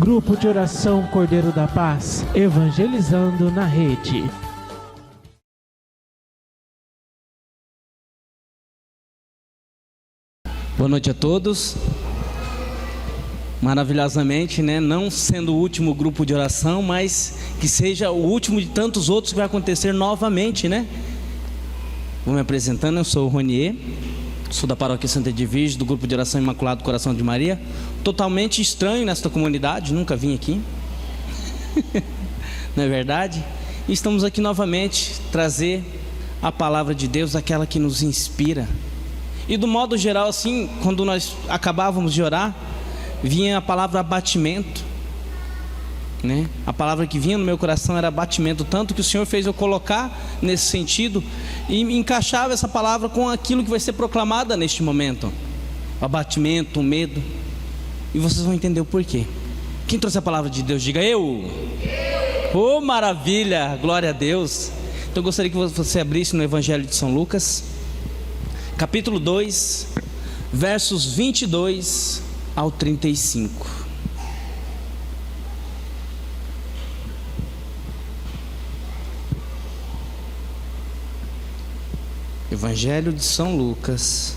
Grupo de Oração Cordeiro da Paz, evangelizando na rede. Boa noite a todos. Maravilhosamente, né? Não sendo o último grupo de oração, mas que seja o último de tantos outros que vai acontecer novamente, né? Vou me apresentando, eu sou o Ronier, sou da Paróquia Santa Edvige, do grupo de oração Imaculado Coração de Maria. Totalmente estranho nesta comunidade, nunca vim aqui. Não é verdade? E estamos aqui novamente trazer a palavra de Deus, aquela que nos inspira. E do modo geral, assim, quando nós acabávamos de orar, vinha a palavra abatimento, né? A palavra que vinha no meu coração era abatimento, tanto que o Senhor fez eu colocar nesse sentido e encaixava essa palavra com aquilo que vai ser proclamada neste momento. O abatimento, o medo. E vocês vão entender o porquê. Quem trouxe a palavra de Deus? Diga eu. Oh, maravilha, glória a Deus. Então eu gostaria que você abrisse no Evangelho de São Lucas, capítulo 2, versos 22 ao 35. Evangelho de São Lucas,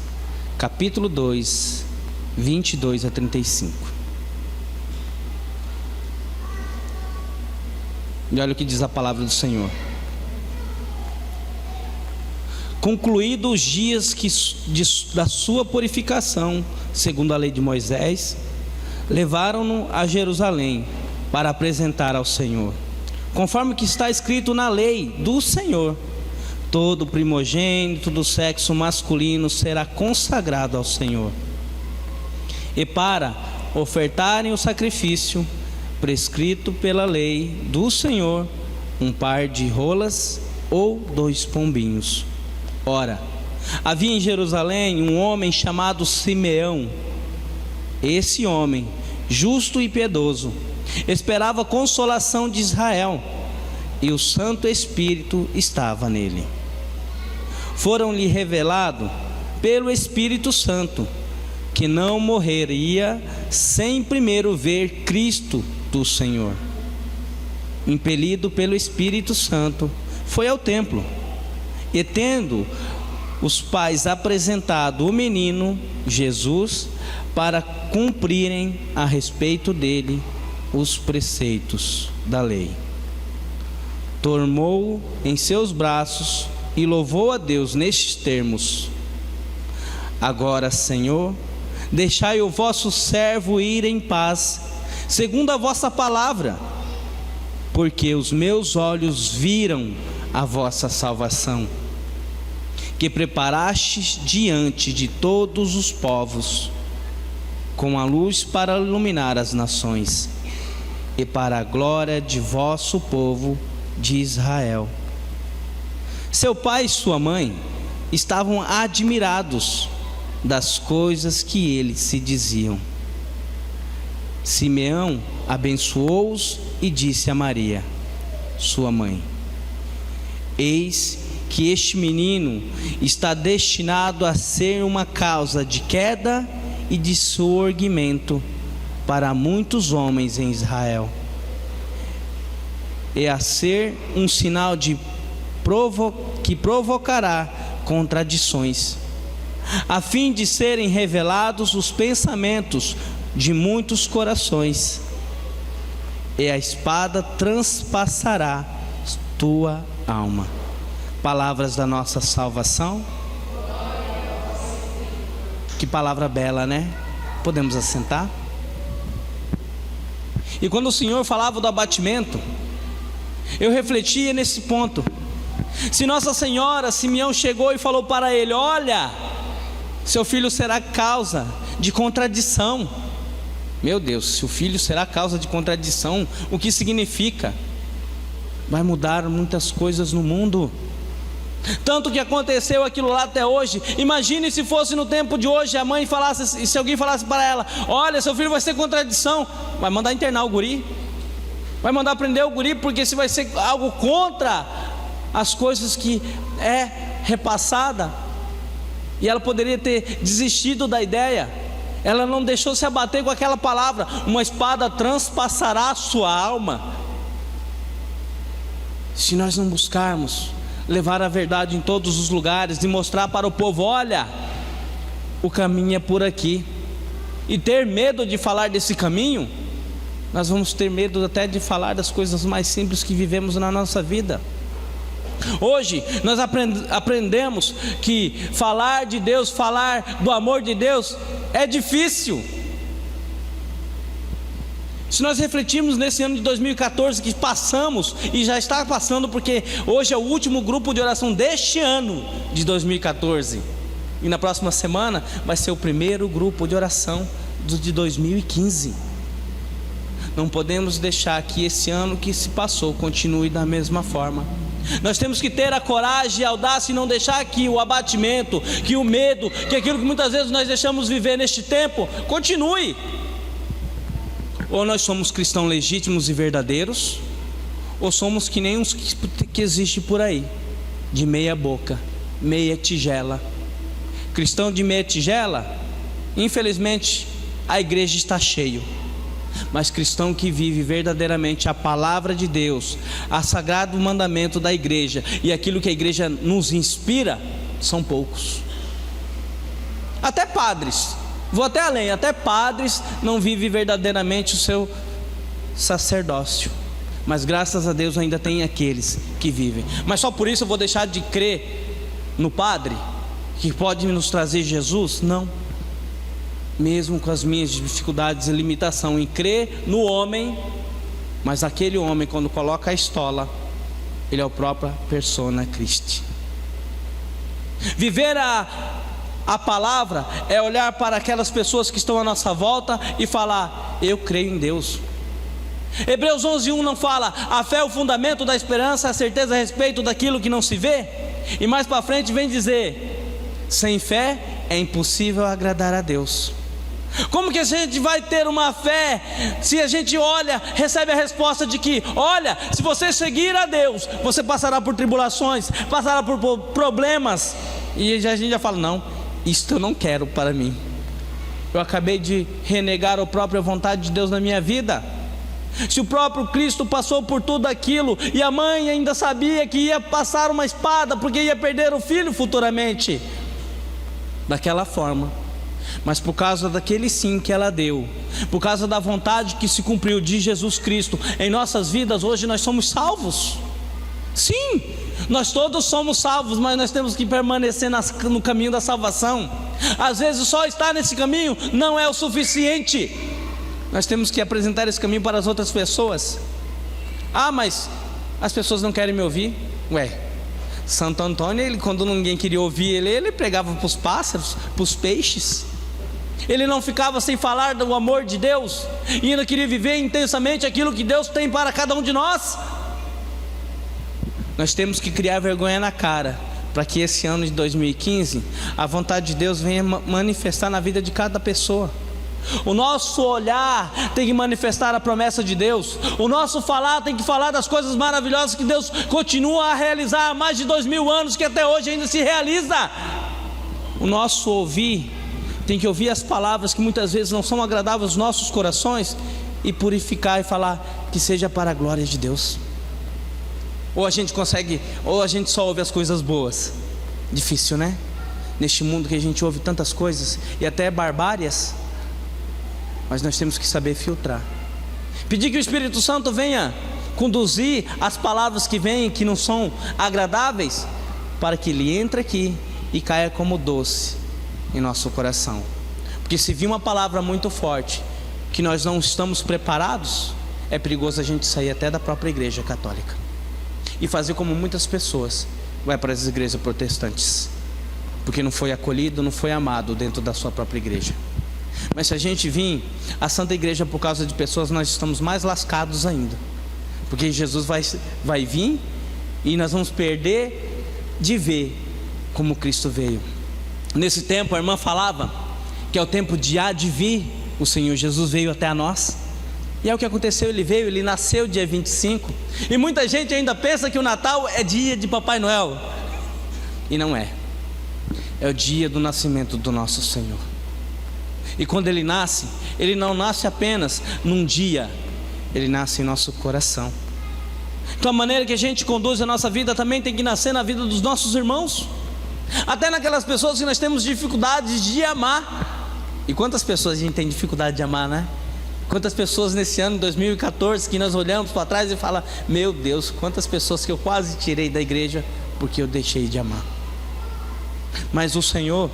capítulo 2, 22 a 35. E olha o que diz a palavra do Senhor. Concluídos os dias da sua purificação, segundo a lei de Moisés, levaram-no a Jerusalém para apresentar ao Senhor, conforme que está escrito na lei do Senhor: todo primogênito do sexo masculino será consagrado ao Senhor. E para ofertarem o sacrifício prescrito pela lei do Senhor, um par de rolas ou 2 pombinhos. Ora, havia em Jerusalém um homem chamado Simeão. Esse homem, justo e piedoso, esperava a consolação de Israel, e o Santo Espírito estava nele. Foram-lhe revelado pelo Espírito Santo que não morreria sem primeiro ver Cristo do Senhor. Impelido pelo Espírito Santo, foi ao templo. E tendo os pais apresentado o menino Jesus para cumprirem a respeito dele os preceitos da lei, tomou-o em seus braços e louvou a Deus nestes termos: agora, Senhor, deixai o vosso servo ir em paz, segundo a vossa palavra, porque os meus olhos viram a vossa salvação, que preparastes diante de todos os povos, com a luz para iluminar as nações, e para a glória de vosso povo de Israel. Seu pai e sua mãe estavam admirados das coisas que eles se diziam. Simeão abençoou-os e disse a Maria, sua mãe: eis que este menino está destinado a ser uma causa de queda e de surgimento para muitos homens em Israel, e a ser um sinal que provocará contradições, a fim de serem revelados os pensamentos de muitos corações, e a espada transpassará tua alma. Palavras da nossa salvação. Que palavra bela, né? Podemos assentar? E quando o Senhor falava do abatimento, eu refletia nesse ponto. Se Nossa Senhora, Simeão chegou e falou para ele: olha, seu filho será causa de contradição. Meu Deus, se o filho será causa de contradição, o que significa? Vai mudar muitas coisas no mundo. Tanto que aconteceu aquilo lá até hoje. Imagine se fosse no tempo de hoje, a mãe falasse, se alguém falasse para ela: olha, seu filho vai ser contradição. Vai mandar internar o guri, vai mandar prender o guri, porque se vai ser algo contra as coisas que é repassada. E ela poderia ter desistido da ideia. ela não deixou se abater com aquela palavra: uma espada transpassará a sua alma. Se nós não buscarmos levar a verdade em todos os lugares e mostrar para o povo: olha, o caminho é por aqui, e ter medo de falar desse caminho, nós vamos ter medo até de falar das coisas mais simples que vivemos na nossa vida. Hoje nós aprendemos que falar de Deus, falar do amor de Deus é difícil. Se nós refletirmos nesse ano de 2014 que passamos, e já está passando, porque hoje é o último grupo de oração deste ano de 2014, e na próxima semana vai ser o primeiro grupo de oração de 2015. Não podemos deixar que esse ano que se passou continue da mesma forma. Nós temos que ter a coragem e a audácia e não deixar que o abatimento, que o medo, que aquilo que muitas vezes nós deixamos viver neste tempo, continue. Ou nós somos cristãos legítimos e verdadeiros, ou somos que nem uns que existe por aí, de meia boca, meia tigela. Cristão de meia tigela, infelizmente a igreja está cheio. Mas cristão que vive verdadeiramente a palavra de Deus, a sagrado mandamento da igreja e aquilo que a igreja nos inspira, são poucos. Até padres, vou até além, até padres não vivem verdadeiramente o seu sacerdócio. Mas graças a Deus ainda tem aqueles que vivem. Mas só por isso eu vou deixar de crer no padre que pode nos trazer Jesus? Não. Mesmo com as minhas dificuldades e limitação em crer no homem, mas aquele homem, quando coloca a estola, ele é o próprio persona Christi. Viver a palavra é olhar para aquelas pessoas que estão à nossa volta e falar: eu creio em Deus. Hebreus 11:1 não fala: a fé é o fundamento da esperança, a certeza a respeito daquilo que não se vê? E mais para frente vem dizer: sem fé é impossível agradar a Deus. Como que a gente vai ter uma fé se a gente olha, recebe a resposta de que: olha, se você seguir a Deus, você passará por tribulações, passará por problemas, e a gente já fala: não, isto eu não quero para mim. Eu acabei de renegar a própria vontade de Deus na minha vida. Se o próprio Cristo passou por tudo aquilo, e a mãe ainda sabia que ia passar uma espada porque ia perder o filho futuramente, daquela forma, mas por causa daquele sim que ela deu, por causa da vontade que se cumpriu de Jesus Cristo em nossas vidas, hoje nós somos salvos. Sim, nós todos somos salvos, mas nós temos que permanecer no caminho da salvação. Às vezes só estar nesse caminho não é o suficiente. Nós temos que apresentar esse caminho para as outras pessoas. Ah, mas as pessoas não querem me ouvir. Santo Antônio, ele, quando ninguém queria ouvir ele pregava para os pássaros, para os peixes. Ele não ficava sem falar do amor de Deus, e ainda queria viver intensamente aquilo que Deus tem para cada um de nós. Nós temos que criar vergonha na cara, para que esse ano de 2015 a vontade de Deus venha manifestar na vida de cada pessoa. O nosso olhar tem que manifestar a promessa de Deus. O nosso falar tem que falar das coisas maravilhosas que Deus continua a realizar há mais de 2000 anos, que até hoje ainda se realiza. O nosso ouvir tem que ouvir as palavras que muitas vezes não são agradáveis aos nossos corações e purificar e falar que seja para a glória de Deus. Ou a gente consegue, ou a gente só ouve as coisas boas. Difícil, né? Neste mundo que a gente ouve tantas coisas e até barbáries. Mas nós temos que saber filtrar. Pedir que o Espírito Santo venha conduzir as palavras que vêm, que não são agradáveis, para que ele entre aqui e caia como doce em nosso coração. Porque se vir uma palavra muito forte, que nós não estamos preparados, é perigoso a gente sair até da própria igreja católica e fazer como muitas pessoas vai para as igrejas protestantes, porque não foi acolhido, não foi amado dentro da sua própria igreja. Mas se a gente vir à Santa Igreja por causa de pessoas, nós estamos mais lascados ainda, porque Jesus vai vir e nós vamos perder de ver como Cristo veio. Nesse tempo a irmã falava que é o tempo de há de vir o Senhor Jesus. Veio até a nós, e é o que aconteceu. Ele veio, ele nasceu dia 25, e muita gente ainda pensa que o Natal é dia de Papai Noel, e não é. É o dia do nascimento do nosso Senhor. E quando Ele nasce, Ele não nasce apenas num dia, Ele nasce em nosso coração. Então a maneira que a gente conduz a nossa vida também tem que nascer na vida dos nossos irmãos, até naquelas pessoas que nós temos dificuldades de amar. E quantas pessoas a gente tem dificuldade de amar, né? Quantas pessoas nesse ano 2014 que nós olhamos para trás e fala: meu Deus, quantas pessoas que eu quase tirei da igreja porque eu deixei de amar. Mas o Senhor,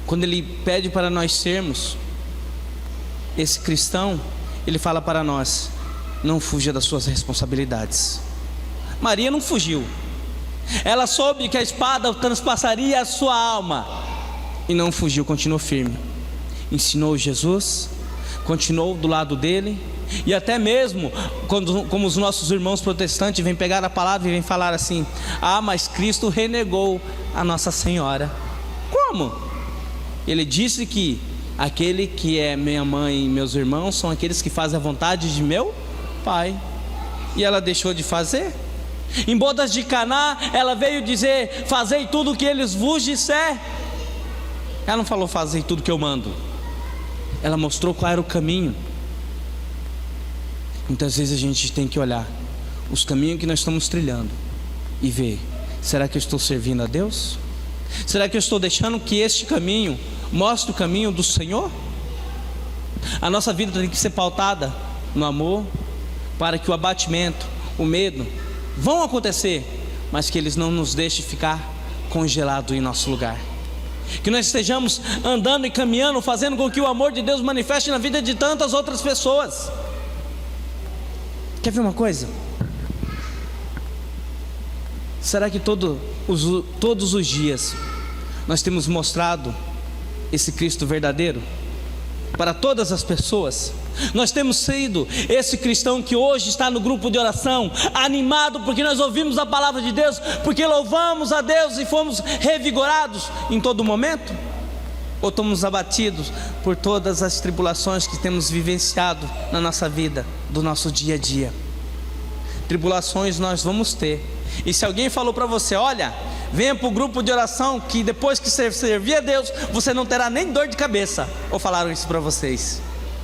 quando Ele pede para nós sermos esse cristão, Ele fala para nós: não fuja das suas responsabilidades. Maria não fugiu. Ela soube que a espada transpassaria a sua alma e não fugiu, continuou firme. Ensinou Jesus, continuou do lado dele. E até mesmo como os nossos irmãos protestantes vêm pegar a palavra e vêm falar assim: ah, mas Cristo renegou a Nossa Senhora. Como? Ele disse que aquele que é minha mãe e meus irmãos são aqueles que fazem a vontade de meu Pai. E ela deixou de fazer. Em bodas de Caná, ela veio dizer: fazei tudo o que eles vos disser. Ela não falou: fazei tudo que eu mando. Ela mostrou qual era o caminho. Muitas vezes a gente tem que olhar os caminhos que nós estamos trilhando e ver: será que eu estou servindo a Deus? Será que eu estou deixando que este caminho mostre o caminho do Senhor? A nossa vida tem que ser pautada no amor, para que o abatimento, o medo vão acontecer, mas que eles não nos deixem ficar congelados em nosso lugar. Que nós estejamos andando e caminhando, fazendo com que o amor de Deus manifeste na vida de tantas outras pessoas. Quer ver uma coisa? Será que todos os dias nós temos mostrado esse Cristo verdadeiro para todas as pessoas? Nós temos sido esse cristão que hoje está no grupo de oração, animado porque nós ouvimos a palavra de Deus, porque louvamos a Deus e fomos revigorados em todo momento? Ou estamos abatidos por todas as tribulações que temos vivenciado na nossa vida, do nosso dia a dia? Tribulações nós vamos ter. E se alguém falou para você: olha, venha para o grupo de oração, que depois que você servir a Deus, você não terá nem dor de cabeça. Ou falaram isso para vocês?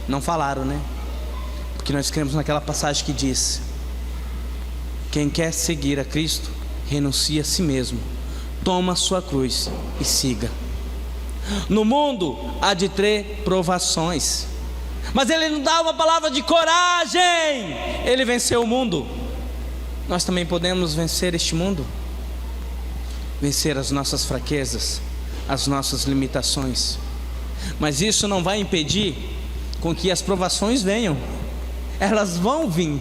Não falaram, né? Porque nós cremos naquela passagem que diz: quem quer seguir a Cristo, renuncia a si mesmo, toma a sua cruz e siga. No mundo há de ter provações, mas Ele nos dá uma palavra de coragem. Ele venceu o mundo. Nós também podemos vencer este mundo, vencer as nossas fraquezas, as nossas limitações. Mas isso não vai impedir com que as provações venham. Elas vão vir.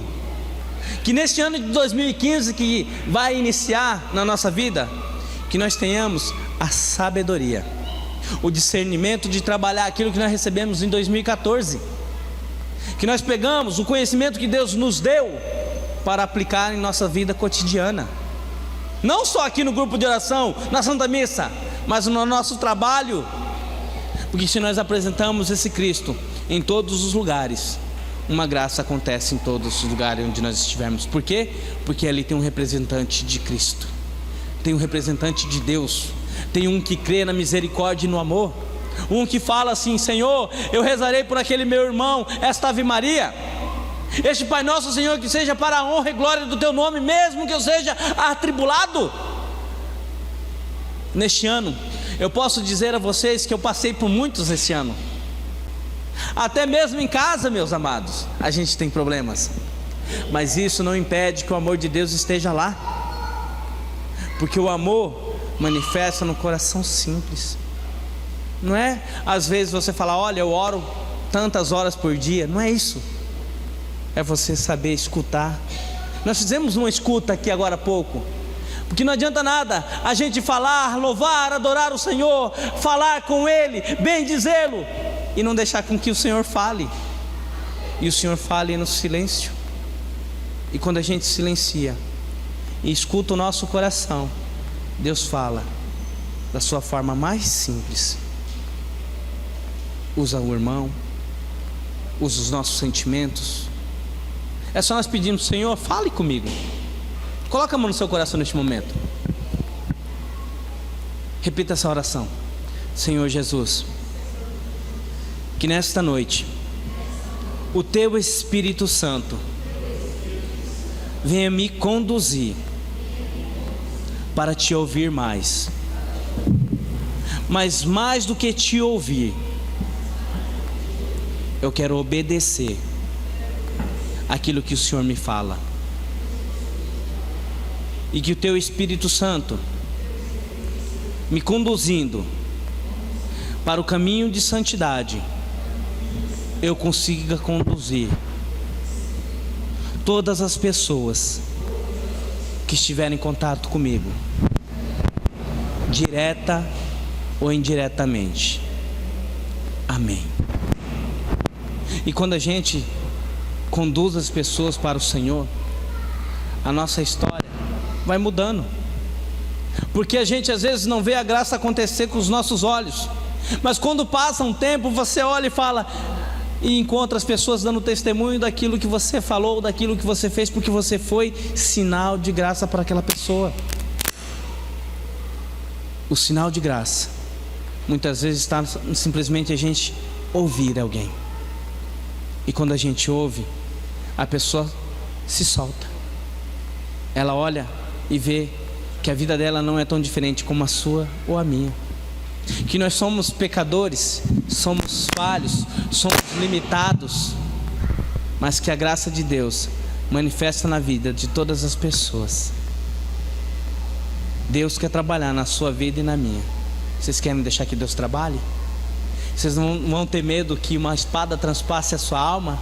Que neste ano de 2015 que vai iniciar na nossa vida, que nós tenhamos a sabedoria, o discernimento de trabalhar aquilo que nós recebemos em 2014. Que nós pegamos o conhecimento que Deus nos deu para aplicar em nossa vida cotidiana, não só aqui no grupo de oração, na Santa Missa, mas no nosso trabalho. Porque se nós apresentamos esse Cristo em todos os lugares, uma graça acontece em todos os lugares onde nós estivermos. Por quê? Porque ali tem um representante de Cristo, tem um representante de Deus, tem um que crê na misericórdia e no amor, um que fala assim: Senhor, eu rezarei por aquele meu irmão esta Ave Maria, este Pai Nosso, Senhor, que seja para a honra e glória do Teu nome, mesmo que eu seja atribulado. Neste ano, eu posso dizer a vocês que eu passei por muitos esse ano. Até mesmo em casa, meus amados, a gente tem problemas, mas isso não impede que o amor de Deus esteja lá, porque o amor manifesta no coração simples. Não é às vezes você falar: olha, eu oro tantas horas por dia. Não é isso. É você saber escutar. Nós fizemos uma escuta aqui agora há pouco, porque não adianta nada a gente falar, louvar, adorar o Senhor, falar com Ele, bendizê-lo, e não deixar com que o Senhor fale. E o Senhor fale no silêncio. E quando a gente silencia e escuta o nosso coração, Deus fala da sua forma mais simples. Usa o irmão, usa os nossos sentimentos. É só nós pedirmos: Senhor, fale comigo. Coloca a mão no seu coração neste momento. Repita essa oração: Senhor Jesus, que nesta noite o teu Espírito Santo venha me conduzir para te ouvir mais. Mas mais do que te ouvir, eu quero obedecer aquilo que o Senhor me fala. E que o teu Espírito Santo me conduzindo para o caminho de santidade, eu consiga conduzir todas as pessoas que estiverem em contato comigo, direta ou indiretamente. Amém. E quando a gente conduz as pessoas para o Senhor, a nossa história vai mudando, porque a gente às vezes não vê a graça acontecer com os nossos olhos, mas quando passa um tempo, você olha e fala, e encontra as pessoas dando testemunho daquilo que você falou, daquilo que você fez, porque você foi sinal de graça para aquela pessoa. O sinal de graça muitas vezes está simplesmente a gente ouvir alguém, e quando a gente ouve, a pessoa se solta, ela olha e vê que a vida dela não é tão diferente como a sua ou a minha, que nós somos pecadores, somos falhos, somos limitados, mas que a graça de Deus manifesta na vida de todas as pessoas. Deus quer trabalhar na sua vida e na minha. Vocês querem deixar que Deus trabalhe? Vocês não vão ter medo que uma espada transpasse a sua alma?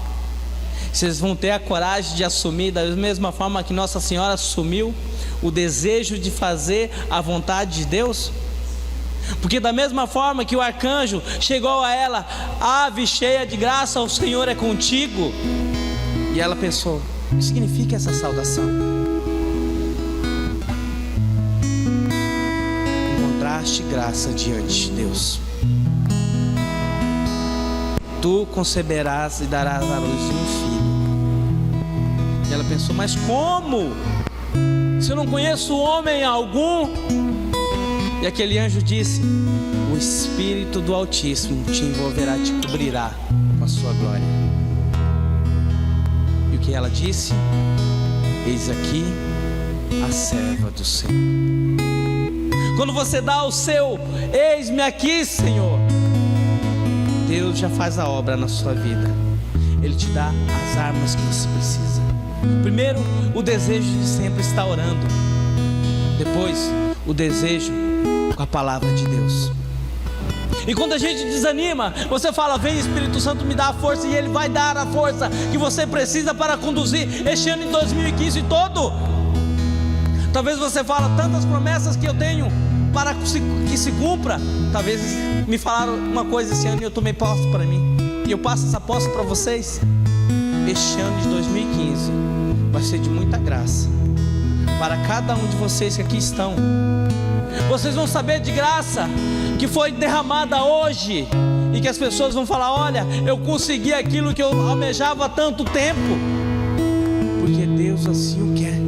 Vocês vão ter a coragem de assumir, da mesma forma que Nossa Senhora assumiu o desejo de fazer a vontade de Deus? Porque da mesma forma que o arcanjo chegou a ela, ave cheia de graça, o Senhor é contigo, e ela pensou, o que significa essa saudação? Encontraste graça diante de Deus. Tu conceberás e darás à luz um filho. E ela pensou, mas como? Se eu não conheço homem algum? E aquele anjo disse, o Espírito do Altíssimo te envolverá, te cobrirá com a sua glória. E o que ela disse? Eis aqui a serva do Senhor. Quando você dá o seu, eis-me aqui, Senhor, Deus já faz a obra na sua vida. Ele te dá as armas que você precisa. Primeiro, o desejo de sempre estar orando. Depois, o desejo com a palavra de Deus. E quando a gente desanima, você fala, vem Espírito Santo, me dá a força. E Ele vai dar a força que você precisa para conduzir este ano em 2015 todo. Talvez você fala, tantas promessas que eu tenho para que se cumpra. Talvez me falaram uma coisa esse ano e eu tomei posse para mim, e eu passo essa posse para vocês. Este ano de 2015 vai ser de muita graça para cada um de vocês que aqui estão. Vocês vão saber de graça que foi derramada hoje, e que as pessoas vão falar, olha, eu consegui aquilo que eu almejava há tanto tempo, porque Deus assim o quer,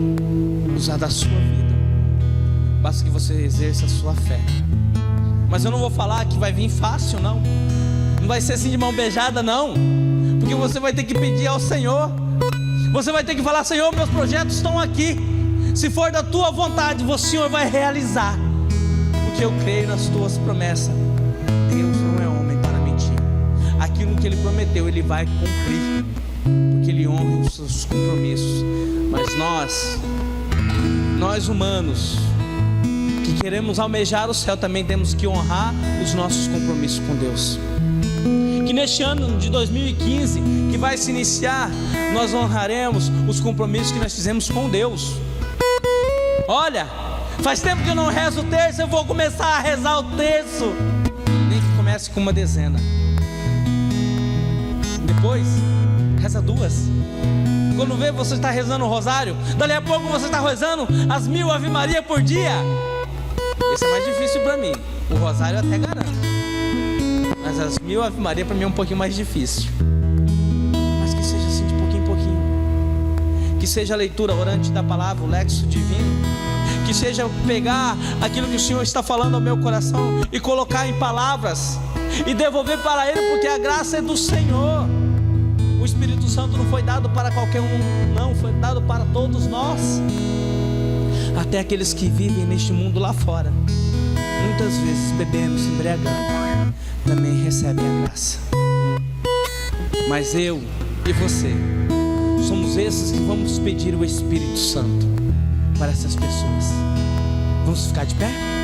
usar da sua vida. Basta que você exerça a sua fé. Mas eu não vou falar que vai vir fácil, não. Não vai ser assim de mão beijada, não. Porque você vai ter que pedir ao Senhor. Você vai ter que falar, Senhor, meus projetos estão aqui. Se for da tua vontade, o Senhor vai realizar. Porque eu creio nas tuas promessas. Deus não é homem para mentir. Aquilo que Ele prometeu, Ele vai cumprir, porque Ele honra os seus compromissos. Mas nós humanos, que queremos almejar o céu, também temos que honrar os nossos compromissos com Deus. Que neste ano de 2015, que vai se iniciar, nós honraremos os compromissos que nós fizemos com Deus. Olha, faz tempo que eu não rezo o terço, eu vou começar a rezar o terço. Nem que comece com uma dezena. Depois, reza duas. Quando vê, você está rezando o rosário. Dali a pouco você está rezando as 1000 Ave Maria por dia. Esse é mais difícil para mim. O rosário eu até garanto, mas as 1000 Ave Maria para mim é um pouquinho mais difícil. Mas que seja assim de pouquinho em pouquinho. Que seja a leitura orante da palavra, o lexo divino. Que seja pegar aquilo que o Senhor está falando ao meu coração e colocar em palavras. e devolver para Ele, porque a graça é do Senhor. O Espírito Santo não foi dado para qualquer um, não, foi dado para todos nós, até aqueles que vivem neste mundo lá fora, muitas vezes bebendo, se embriagando, também recebem a graça. Mas eu e você somos esses que vamos pedir o Espírito Santo para essas pessoas. Vamos ficar de pé?